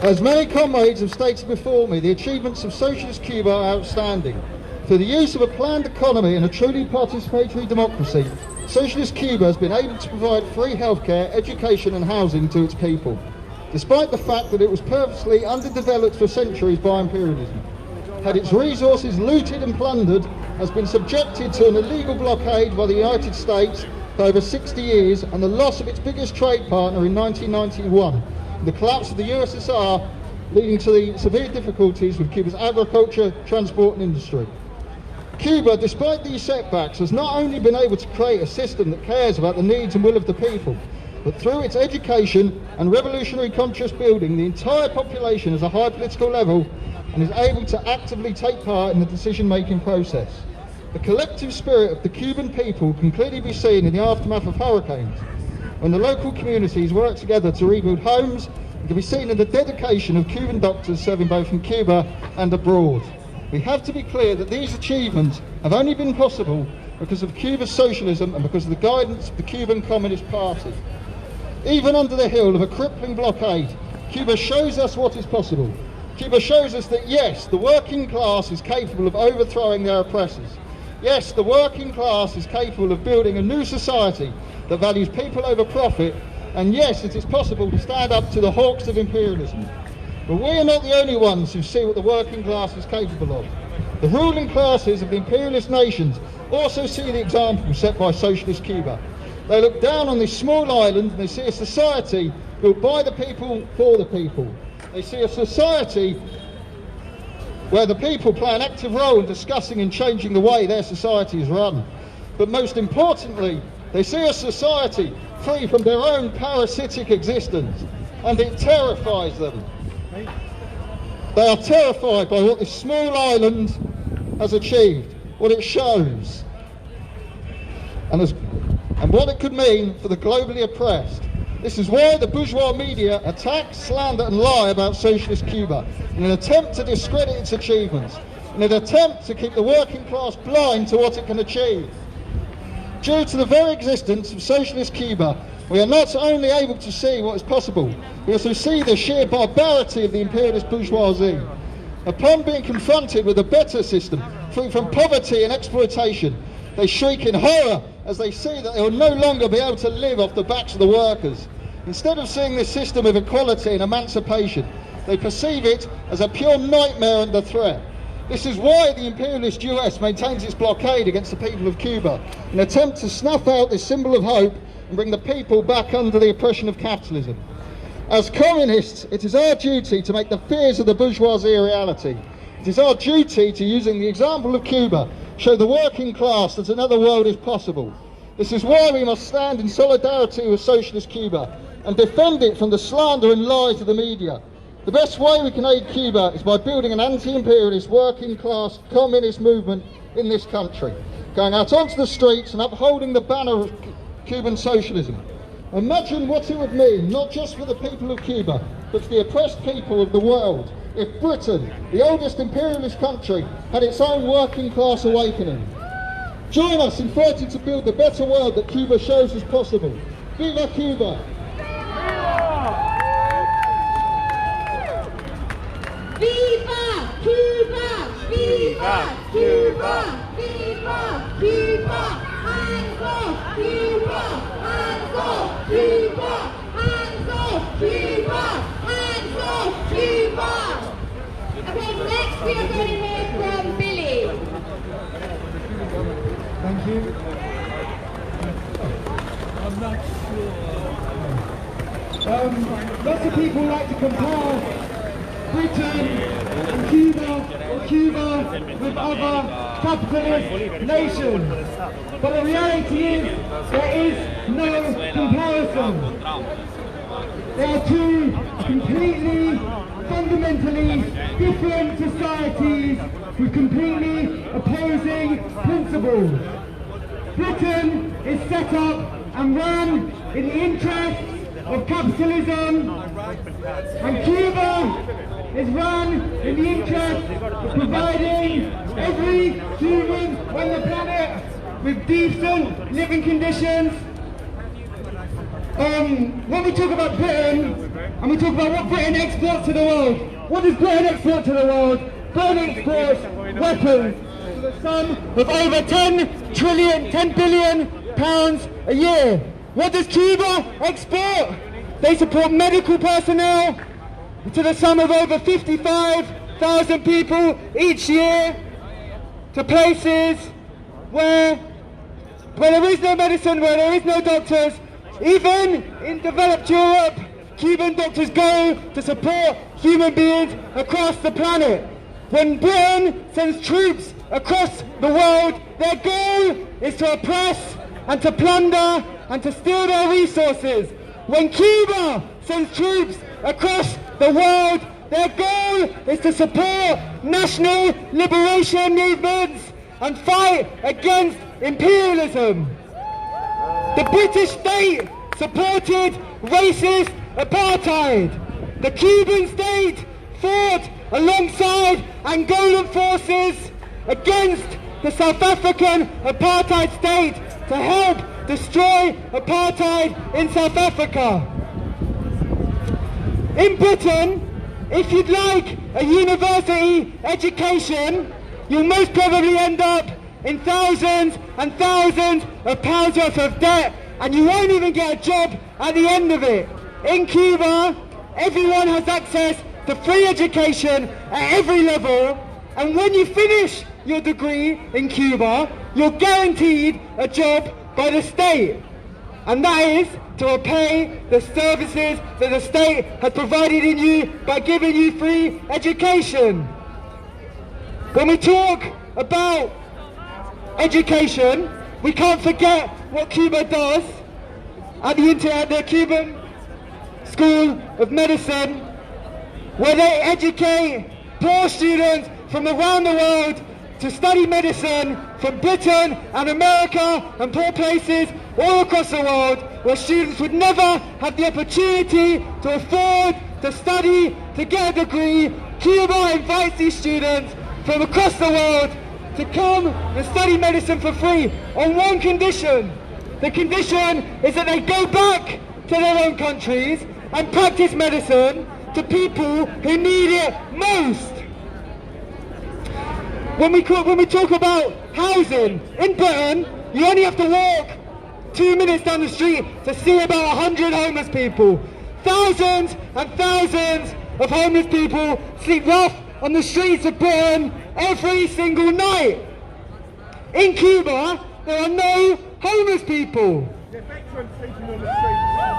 As many comrades have stated before me, the achievements of Socialist Cuba are outstanding. Through the use of a planned economy and a truly participatory democracy, Socialist Cuba has been able to provide free healthcare, education and housing to its people, despite the fact that it was purposely underdeveloped for centuries by imperialism. Had its resources looted and plundered, has been subjected to an illegal blockade by the United States for over 60 years, and the loss of its biggest trade partner in 1991, the collapse of the USSR, leading to the severe difficulties with Cuba's agriculture, transport and industry. Cuba, despite these setbacks, has not only been able to create a system that cares about the needs and will of the people, but through its education and revolutionary conscious building, the entire population has a high political level and is able to actively take part in the decision-making process. The collective spirit of the Cuban people can clearly be seen in the aftermath of hurricanes, when the local communities work together to rebuild homes. It can be seen in the dedication of Cuban doctors serving both in Cuba and abroad. We have to be clear that these achievements have only been possible because of Cuba's socialism and because of the guidance of the Cuban Communist Party. Even under the heel of a crippling blockade, Cuba shows us what is possible. Cuba shows us that yes, the working class is capable of overthrowing their oppressors. Yes, the working class is capable of building a new society that values people over profit, and yes, it is possible to stand up to the hawks of imperialism. But we are not the only ones who see what the working class is capable of. The ruling classes of the imperialist nations also see the example set by Socialist Cuba. They look down on this small island and they see a society built by the people for the people. They see a society where the people play an active role in discussing and changing the way their society is run. But most importantly, they see a society free from their own parasitic existence, and it terrifies them. They are terrified by what this small island has achieved, what it shows, and what it could mean for the globally oppressed. This is why the bourgeois media attack, slander and lie about Socialist Cuba in an attempt to discredit its achievements, in an attempt to keep the working class blind to what it can achieve. Due to the very existence of Socialist Cuba, we are not only able to see what is possible, we also see the sheer barbarity of the imperialist bourgeoisie. Upon being confronted with a better system, free from poverty and exploitation, they shriek in horror as they see that they will no longer be able to live off the backs of the workers. Instead of seeing this system of equality and emancipation, they perceive it as a pure nightmare and a threat. This is why the imperialist US maintains its blockade against the people of Cuba, in an attempt to snuff out this symbol of hope and bring the people back under the oppression of capitalism. As communists, it is our duty to make the fears of the bourgeoisie a reality. It is our duty to, using the example of Cuba, show the working class that another world is possible. This is why we must stand in solidarity with Socialist Cuba and defend it from the slander and lies of the media. The best way we can aid Cuba is by building an anti-imperialist working class communist movement in this country, going out onto the streets and upholding the banner of Cuban socialism. Imagine what it would mean, not just for the people of Cuba, but for the oppressed people of the world, if Britain, the oldest imperialist country, had its own working class awakening. Join us in fighting to build the better world that Cuba shows us possible. Viva Cuba! Viva Cuba! Viva Cuba! Viva Cuba! Hands off Cuba! Hands off Cuba! Hands off Cuba! Hands off Cuba! Okay, next we are going to hear from Billy. Thank you. I'm not sure. Lots of people like to compare Britain and Cuba or Cuba with other capitalist nations. But the reality is there is no comparison. They are two completely, fundamentally different societies with completely opposing principles. Britain is set up and run in the interests of capitalism, and Cuba is run in the interest of providing every human on the planet with decent living conditions. When we talk about Britain, and we talk about what Britain exports to the world. What does Britain export to the world? Britain exports weapons to the sum of over 10 billion pounds a year. What does Cuba export? They support medical personnel to the sum of over 55,000 people each year to places where there is no medicine, where there is no doctors. Even in developed Europe, Cuban doctors go to support human beings across the planet. When Britain sends troops across the world, their goal is to oppress and to plunder and to steal their resources. When Cuba sends troops across the world, their goal is to support national liberation movements and fight against imperialism. The British state supported racist apartheid. The Cuban state fought alongside Angolan forces against the South African apartheid state to help destroy apartheid in South Africa. In Britain, if you'd like a university education, you'll most probably end up in thousands and thousands of pounds worth of debt, and you won't even get a job at the end of it. In Cuba, everyone has access to free education at every level, and when you finish your degree in Cuba, you're guaranteed a job by the state, and that is to repay the services that the state has provided in you by giving you free education. When we talk about education, we can't forget what Cuba does at the Cuban School of Medicine, where they educate poor students from around the world to study medicine from Britain and America and poor places all across the world, where students would never have the opportunity to afford to study, to get a degree. Cuba invites these students from across the world to come and study medicine for free on one condition. The condition is that they go back to their own countries and practice medicine to people who need it most. When we talk about housing, in Britain, you only have to walk 2 minutes down the street to see about 100 homeless people. Thousands and thousands of homeless people sleep rough on the streets of Britain every single night. In Cuba, there are no homeless people.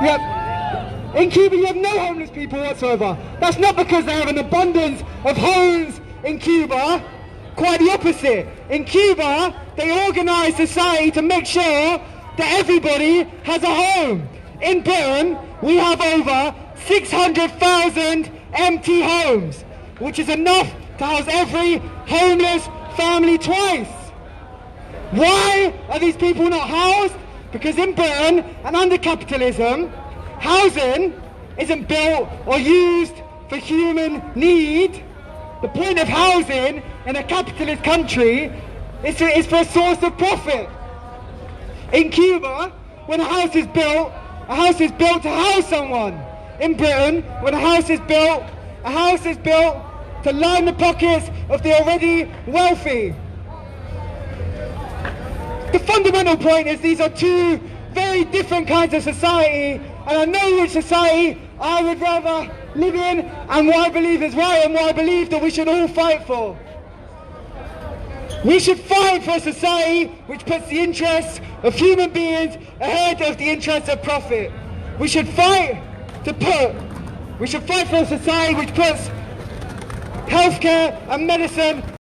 Yep. In Cuba, you have no homeless people whatsoever. That's not because they have an abundance of homes in Cuba. Quite the opposite. In Cuba, they organise society to make sure that everybody has a home. In Britain, we have over 600,000 empty homes, which is enough to house every homeless family twice. Why are these people not housed? Because in Britain and under capitalism, housing isn't built or used for human need. The point of housing in a capitalist country is for a source of profit. In Cuba, when a house is built to house someone. In Britain, when a house is built to line the pockets of the already wealthy. The fundamental point is these are two very different kinds of society, and I know which society I would rather live in and what I believe is right and what I believe that we should all fight for. We should fight for a society which puts the interests of human beings ahead of the interests of profit. We should fight for a society which puts healthcare and medicine